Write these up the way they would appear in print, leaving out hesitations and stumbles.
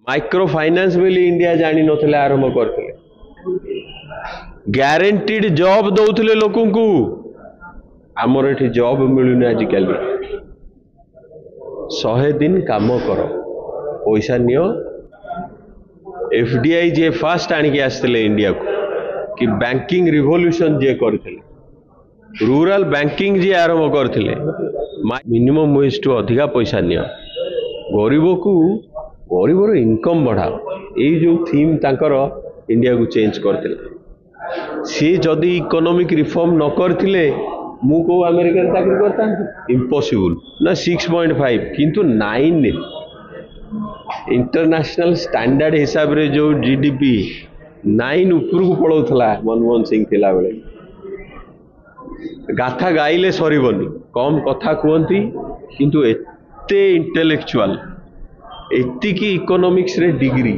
Micro finance बोली India जानी नथिले आरंभ करथिले ग्यारंटीड जॉब दौथिले लोकन को आमर एठी जॉब मिलुनी आजिकल 100 दिन काम कर पैसा नियो एफडीआई जे फास्ट आनिक आसते इंडिया को कि बैंकिंग रिवोल्यूशन जे करथिले रूरल बैंकिंग जे आरंभ करथिले मिनिमम वेज टू अधिका पैसा नियो गरीबर इनकम बढ़ाओ यही जो थीम तांकर इंडिया को चेंज करथिले सी जदि इकोनॉमिक रिफॉर्म न करथिले मु को अमेरिका रे चाकरी करता इम्पॉसिबल ना 6.5 किंतु 9 इंटरनेशनल स्टैंडर्ड हिसाब रे जो जीडीपी 9 ऊपर को पड़ौथला मनमोहन सिंह थिला बेले गाथा गाइले सरीबनी कम कथा कहती किंतु एते इंटेलेक्चुअल एति की इकोनॉमिक्स रे डिग्री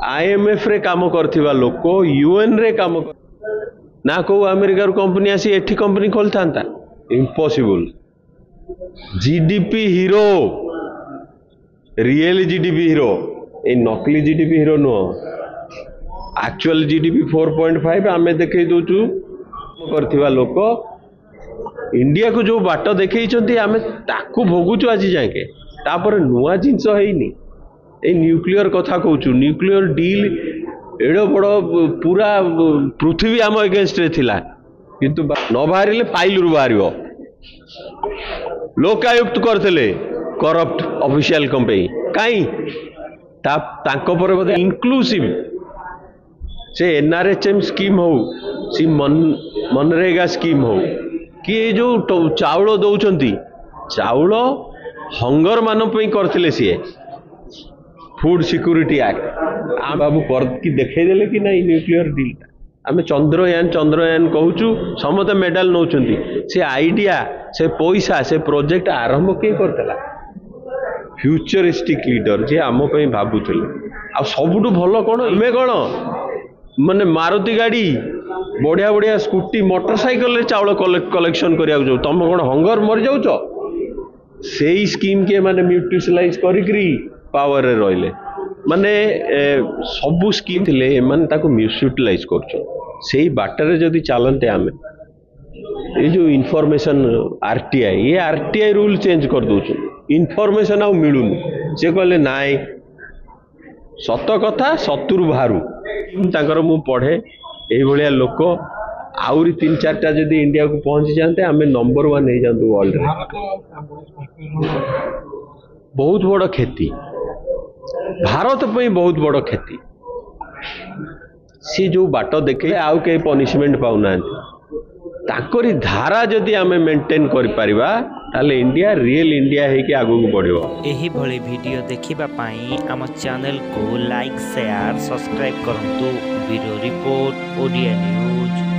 आईएमएफ रे काम करथिबा लोक यूएन रे काम ना को अमेरिका कंपनी आसी एठी कंपनी खोल थांता impossible GDP hero real GDP hero ए नकली GDP hero no actual GDP 4.5 आमे देखै दोचु करथिबा लोक इंडिया को जो बाट देखैचंती आमे ताकू भोगुचु आज जाके तापर नुआ जिंस हेइनी ए न्यूक्लियर कथा कहूँ न्यूक्लियर डील एड़ बड़ पूरा पृथ्वी आम एगेन्स्ट रे थिला किंतु न बाहर फाइल रु बाहर लोकायुक्त करते करप्ट ऑफिशियल कंपनी कहीं बोधे इनक्लूसिव से एनआरएचएम स्कीम हो सी मनरेगा स्कीम हो कि जो चाउल दौरान चाउल हंगर मान करते सी फूड सिक्योरिटी एक्ट आ बाबू कर कि देखदेले कि नहीं न्यूक्लियर डील आम चंद्रयान कहूँ समस्त मेडाल नौ से आइडिया से पैसा से प्रोजेक्ट आरंभ किए करता फ्यूचरिस्टिक लीडर जे आम भावुले आ सबुठ भल कौन आम कौन माने मारुति गाड़ी बढ़िया बढ़िया स्कूटी मोटरसाइकिल रे चाउल कलेक्शन करिया जाऊ तुम कौन हंगर मरी जाऊच से स्कीम के माने म्यूटिलाइज करी पावर रे रहिले माने सबू स्कीम थिले माने ताको मिसयूटिलाइज करछो सेही बाटरे जदी चलते आमे ये जो इनफॉरमेशन आरटीआई ये आरटीआई रूल चेंज कर दोछु इनफॉरमेशन आ मिलुनी से कहले नाई सत कथा सतुर बाहरु तांकर मु पढ़े एही भलिया लोक आउरी 3-4टा जदी इंडिया को पहुंची जानते आमे नंबर 1 हो जानतु वर्ल्ड रे बहुत बड़ खेती भारत पे बहुत बड़ खेती सी जो बाट देखे आउ के पनिशमेंट पाउना ताकरी धारा जदि आमे मेंटेन करि परिबा ताले इंडिया रियल इंडिया है कि आगु बढ़िबो। एही भली वीडियो देखिबा पाई हम चैनल को लाइक शेयर सब्सक्राइब करंतु। Bureau report Odia news.